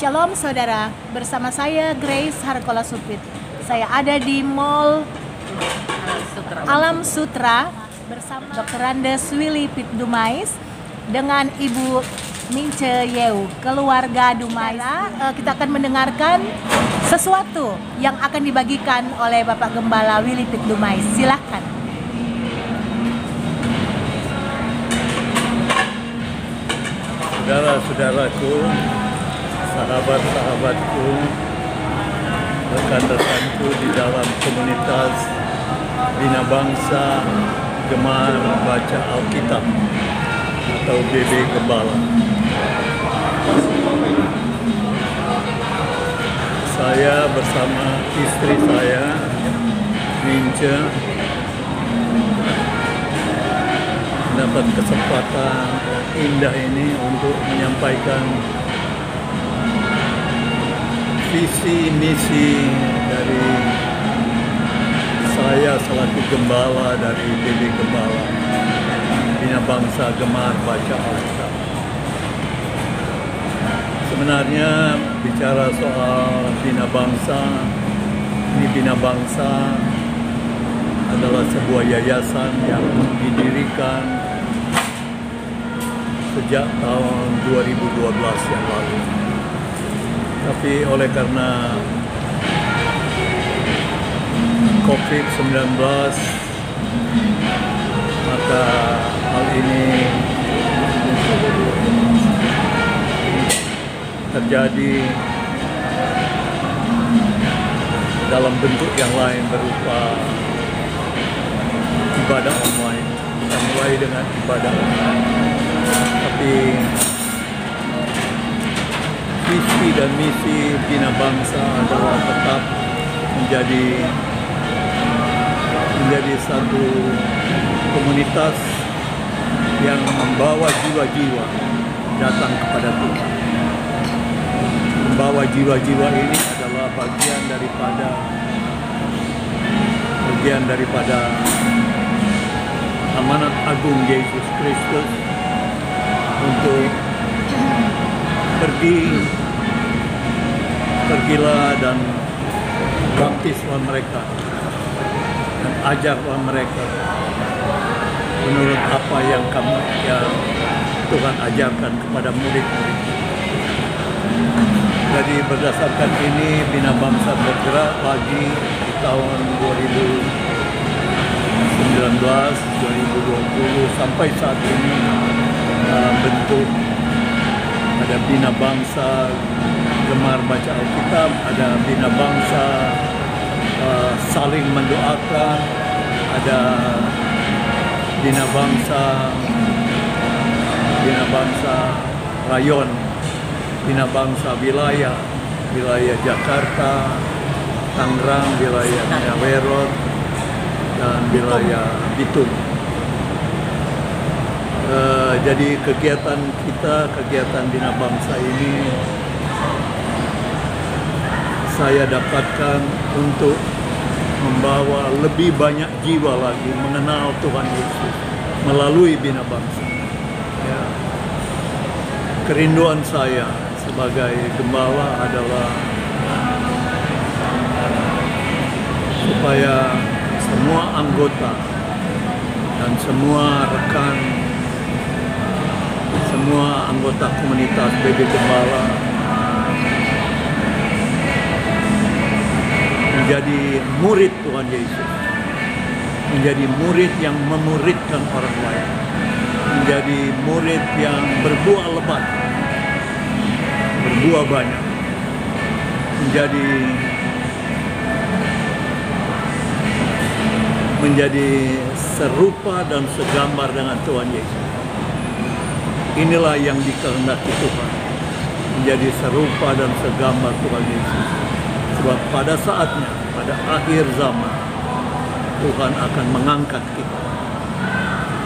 Shalom saudara, bersama saya Grace Harkola Supit. Saya ada di Mall Alam Sutra bersama Dr. Randes Willy Pit Dumais dengan Ibu Mince Yeu, keluarga Dumais. Kita akan mendengarkan sesuatu yang akan dibagikan oleh Bapak Gembala Willy Pit Dumais. Silahkan. Saudara-saudaraku, sahabat-sahabatku, rekan-rekanku di dalam komunitas Bina Bangsa Gemar Baca Alkitab atau BB Gembala. Saya bersama istri saya, Mince, mendapat kesempatan indah ini untuk menyampaikan visi misi dari saya selaku gembala dari BB Gembala Bina Bangsa Gemar Baca Alkitab. Sebenarnya bicara soal Bina Bangsa, ini Bina Bangsa adalah sebuah yayasan yang didirikan sejak tahun 2012 yang lalu. Tapi oleh karena COVID-19, maka hal ini terjadi dalam bentuk yang lain berupa ibadah online. Kita mulai dengan ibadah online. Tapi visi dan misi Bina Bangsa adalah tetap menjadi satu komunitas yang membawa jiwa-jiwa datang kepada Tuhan. Membawa jiwa-jiwa ini adalah bagian daripada amanat agung Yesus Kristus untuk pergilah dan baptislah mereka dan ajarlah mereka menurut apa yang Tuhan ajarkan kepada murid-murid. Jadi berdasarkan ini Bina Bangsa bergerak lagi di tahun 2019, 2020 sampai saat ini dalam bentuk ada Bina Bangsa Gemar Baca Alkitab, ada Bina Bangsa saling mendoakan, ada Bina Bangsa Rayon, Bina Bangsa wilayah Jakarta, Tangerang, wilayah Jawa, dan wilayah Bitung. Jadi kegiatan Bina Bangsa ini saya dapatkan untuk membawa lebih banyak jiwa lagi mengenal Tuhan Yesus melalui Bina Bangsa. Ya. Kerinduan saya sebagai gembala adalah supaya semua anggota dan semua rekan, semua anggota komunitas BB Gembala menjadi murid Tuhan Yesus, menjadi murid yang memuridkan orang lain, menjadi murid yang berbuah lebat, berbuah banyak, menjadi serupa dan segambar dengan Tuhan Yesus. Inilah yang dikehendaki Tuhan, menjadi serupa dan segambar Tuhan Yesus. Sebab pada saatnya, pada akhir zaman, Tuhan akan mengangkat kita.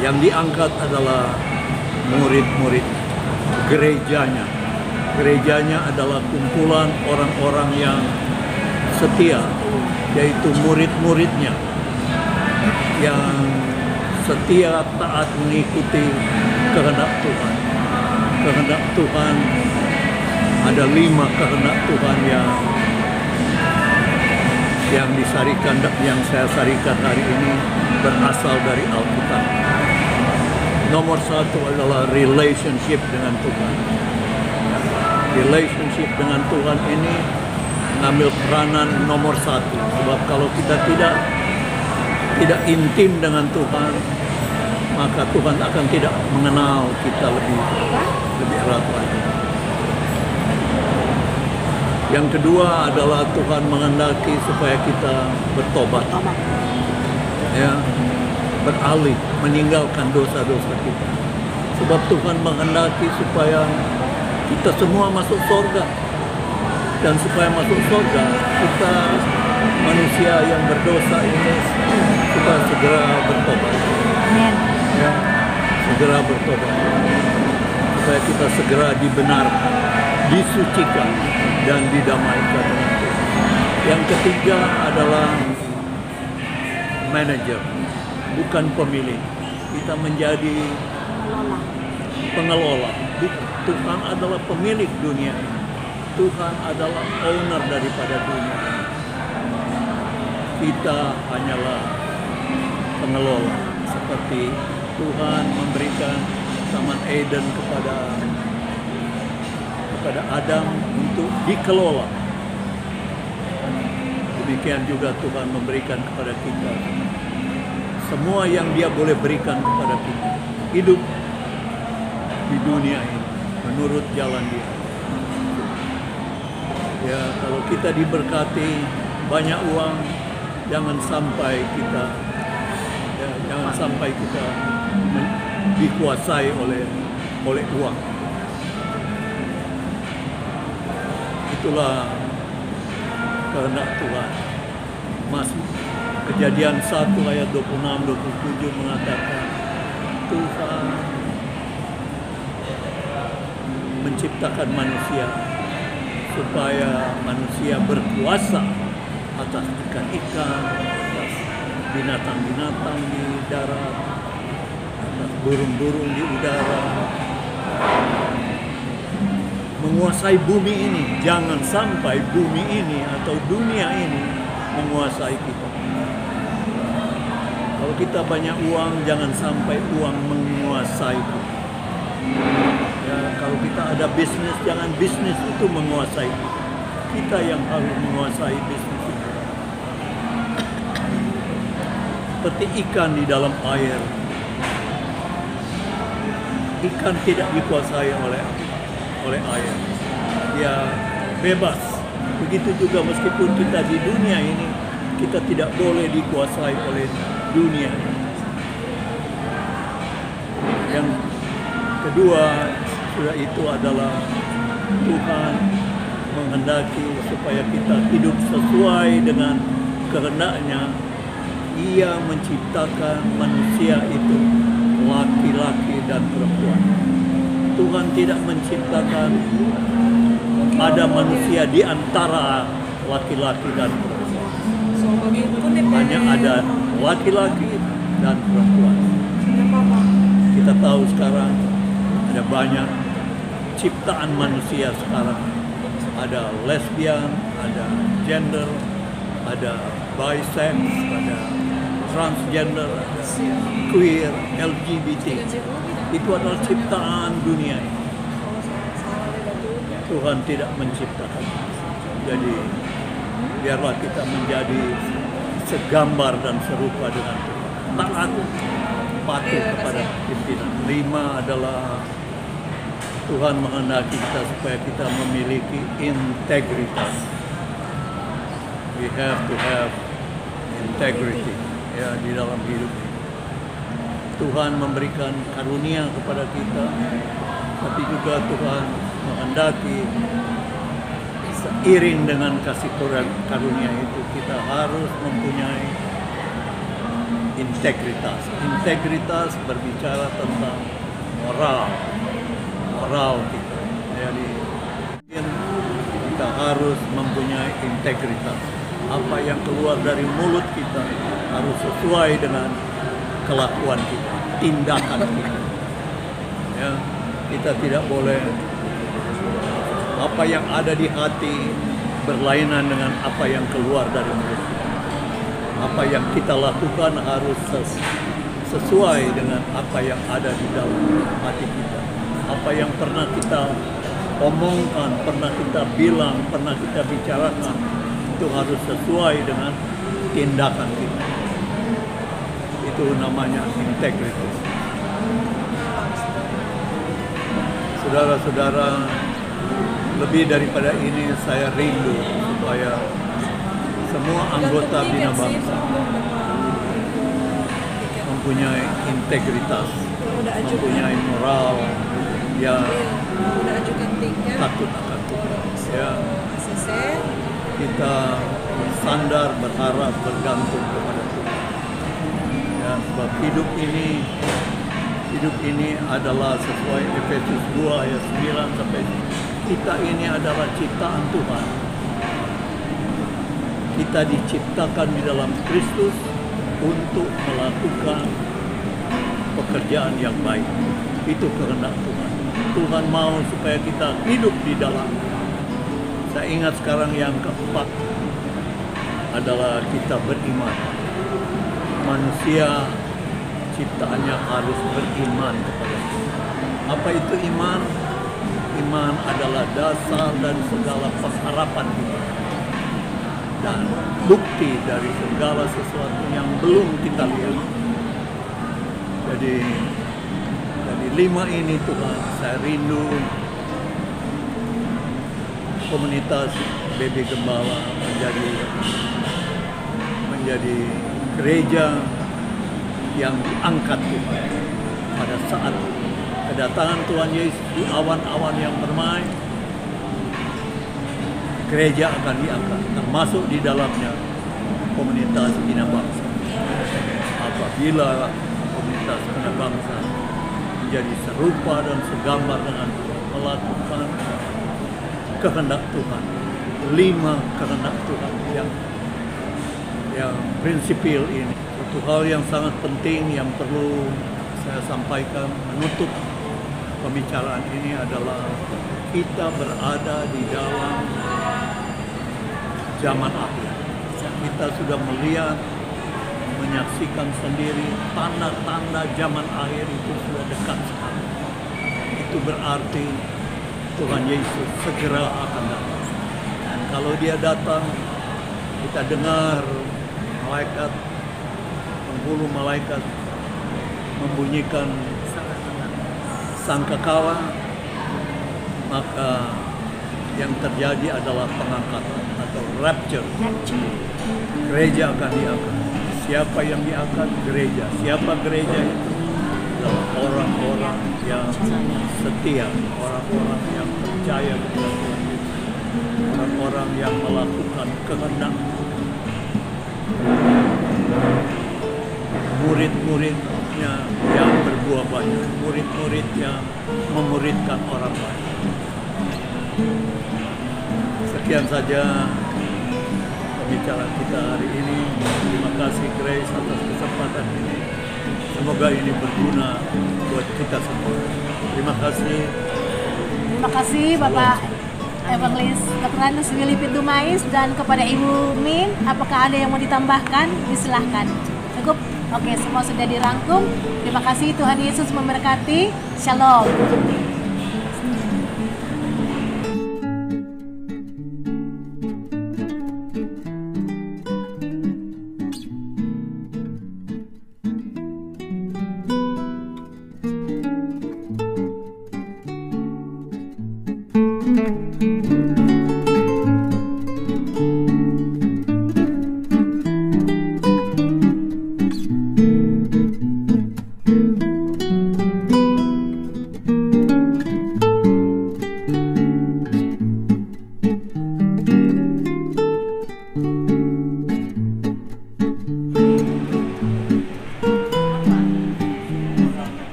Yang diangkat adalah murid-murid, gerejanya. Gerejanya adalah kumpulan orang-orang yang setia, yaitu murid-muridnya, yang setia taat mengikuti kehendak Tuhan. Kehendak Tuhan ada 5 kehendak Tuhan yang disarikan, yang saya sarikan hari ini berasal dari Alkitab. Nomor 1 adalah relationship dengan Tuhan. Relationship dengan Tuhan ini mengambil peranan nomor 1. Sebab kalau kita tidak intim dengan Tuhan, maka Tuhan akan tidak mengenal kita lebih erat lagi. Yang kedua adalah Tuhan menghendaki supaya kita bertobat, ya, beralih, meninggalkan dosa-dosa kita. Sebab Tuhan menghendaki supaya kita semua masuk surga, dan supaya masuk surga kita manusia yang berdosa ini kita segera bertobat. Amin. Ya, segera bertobat supaya kita segera dibenarkan, disucikan, dan didamaikan dengan Tuhan. Yang ketiga adalah manajer, bukan pemilik. Kita menjadi pengelola. Tuhan adalah pemilik dunia. Tuhan adalah owner daripada dunia. Kita hanyalah pengelola. Seperti Tuhan memberikan Taman Eden kepada Adam untuk dikelola. Demikian juga Tuhan memberikan kepada kita semua yang Dia boleh berikan kepada kita. Hidup di dunia ini menurut jalan Dia. Ya, kalau kita diberkati banyak uang, jangan sampai kita dikuasai oleh uang. Itulah kehendak Tuhan. Kejadian 1 ayat 26-27 mengatakan Tuhan menciptakan manusia supaya manusia berkuasa atas ikan-ikan, atas binatang-binatang di darat, atas burung-burung di udara, menguasai bumi ini. Jangan sampai bumi ini atau dunia ini menguasai kita. Kalau kita banyak uang, jangan sampai uang menguasai kita. Ya, kalau kita ada bisnis, jangan bisnis itu menguasai kita. Kita yang harus menguasai bisnis itu. Seperti ikan di dalam air. Ikan tidak dikuasai oleh air. Dia bebas. Begitu juga meskipun kita di dunia ini, kita tidak boleh dikuasai oleh dunia. Yang kedua sudah itu adalah Tuhan menghendaki supaya kita hidup sesuai dengan kehendak-Nya. Ia menciptakan manusia itu laki-laki dan perempuan. Tuhan tidak menciptakan ada manusia di antara laki-laki dan perempuan. Hanya ada laki-laki dan perempuan. Kita tahu sekarang ada banyak ciptaan manusia sekarang. Ada lesbian, ada gender, ada bisex, ada transgender, ada queer, LGBT. Itu adalah ciptaan dunia. Tuhan tidak menciptakan. Jadi biarlah kita menjadi segambar dan serupa dengan Tuhan. Taat, patuh kepada pimpinan. 5 adalah Tuhan menghendaki kita supaya kita memiliki integritas. We have to have integrity, ya, di dalam hidup ini. Tuhan memberikan karunia kepada kita, tapi juga Tuhan menghendaki seiring dengan kasih karunia itu kita harus mempunyai integritas. Integritas berbicara tentang moral kita. Jadi kita harus mempunyai integritas. Apa yang keluar dari mulut kita harus sesuai dengan kelakuan kita, tindakan kita. Ya, kita tidak boleh Apa yang ada di hati berlainan dengan apa yang keluar dari mulut kita. Apa yang kita lakukan harus sesuai dengan apa yang ada di dalam hati kita. Apa yang pernah kita omongkan, pernah kita bilang, pernah kita bicarakan, itu harus sesuai dengan tindakan kita. Itu namanya integritas. Saudara-saudara, lebih daripada ini saya rindu supaya semua anggota Bina Bangsa mempunyai integritas, mempunyai moral yang takut akan Tuhan. Ya, kita bersandar, berharap, bergantung kepada Tuhan. Ya, sebab hidup ini adalah sesuai Efesus 2 ayat 9 sampai kita ini adalah ciptaan Tuhan. Kita diciptakan di dalam Kristus untuk melakukan pekerjaan yang baik. Itu kehendak Tuhan. Tuhan mau supaya kita hidup di dalam. Saya ingat sekarang yang keempat adalah kita beriman. Manusia ciptaannya harus beriman kepada Tuhan. Apa itu iman? Iman adalah dasar dari segala pengharapan kita dan bukti dari segala sesuatu yang belum kita lihat. Jadi 5 ini Tuhan, saya rindu komunitas BB Gembala menjadi gereja yang diangkat Tuhan pada saat kedatangan Tuhan Yesus di awan-awan yang bermain. Gereja akan diangkat, termasuk di dalamnya komunitas Bina Bangsa. Apabila komunitas Bina Bangsa menjadi serupa dan segambar dengan Tuhan, melakukan kehendak Tuhan, 5 kehendak Tuhan yang prinsipil ini. Satu hal yang sangat penting yang perlu saya sampaikan menutup pembicaraan ini adalah kita berada di dalam zaman akhir. Kita sudah melihat, menyaksikan sendiri tanda-tanda zaman akhir itu sudah dekat sekali. Itu berarti Tuhan Yesus segera akan datang. Dan kalau Dia datang, kita dengar penghulu malaikat membunyikan sangkakala, maka yang terjadi adalah pengangkatan atau rapture. Gereja akan diangkat. Siapa yang diangkat? Gereja. Siapa gereja itu? Adalah orang-orang yang setia, orang-orang yang percaya kepada Tuhan Yesus, orang-orang yang melakukan kehendak. Murid-muridnya yang berbuah banyak, murid-murid yang memuridkan orang lain. Sekian saja pembicaraan kita hari ini. Terima kasih Grace atas kesempatan ini. Semoga ini berguna buat kita semua. Terima kasih. Terima kasih Bapak Evangelis Dr. Randes Willy Pitt Dumais dan kepada Ibu Min. Apakah ada yang mau ditambahkan? Disilahkan. Cukup? Oke, semua sudah dirangkum. Terima kasih, Tuhan Yesus memberkati. Shalom.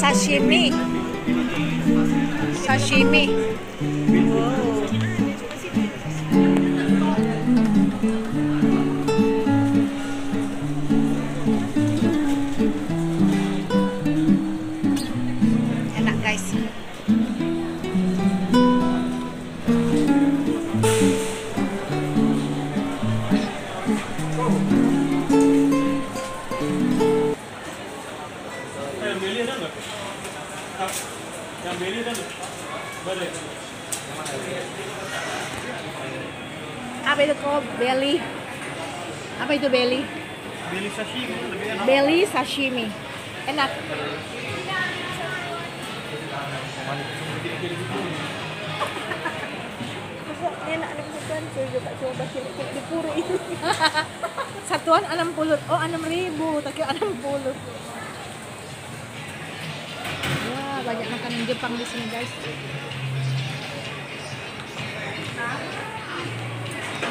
Sashimi. Sashimi. Wow. Enak guys. Yang beli kan boleh. Apa itu kok belly? Apa itu belly? Beli sashimi lebih enak. Belly sashimi. Enak. Enak ada satuan saya juga coba di puru ini. Satuan 60. Oh, 6.000, tak kira 60. Wah, banyak makanan Jepang di sini, guys.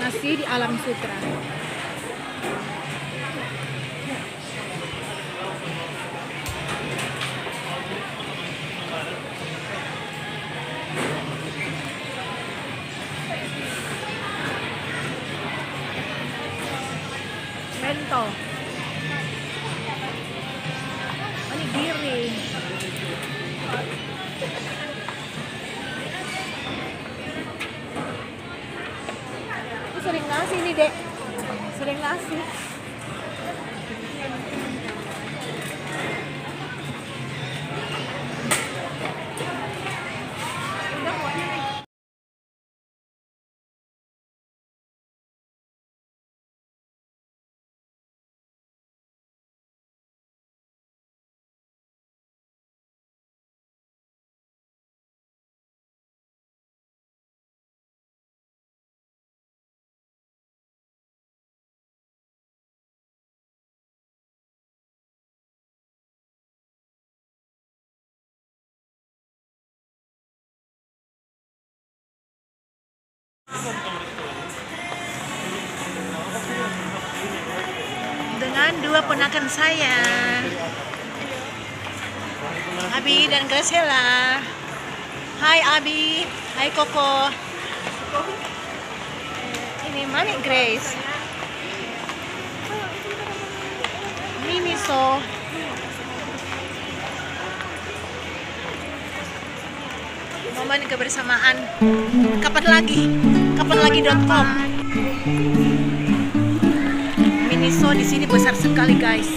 Nasi di Alam Sutra. Bento. Onigiri. Aku sering nasi nih, Dek. Sering nasi. Dengan dua ponakan saya, Abi dan Graciela. Hai Abi, hai Koko. Ini Mami Grace. Miniso. Momen kebersamaan. Kapan lagi? Kapanlagi.com. Miniso di sini besar sekali, guys.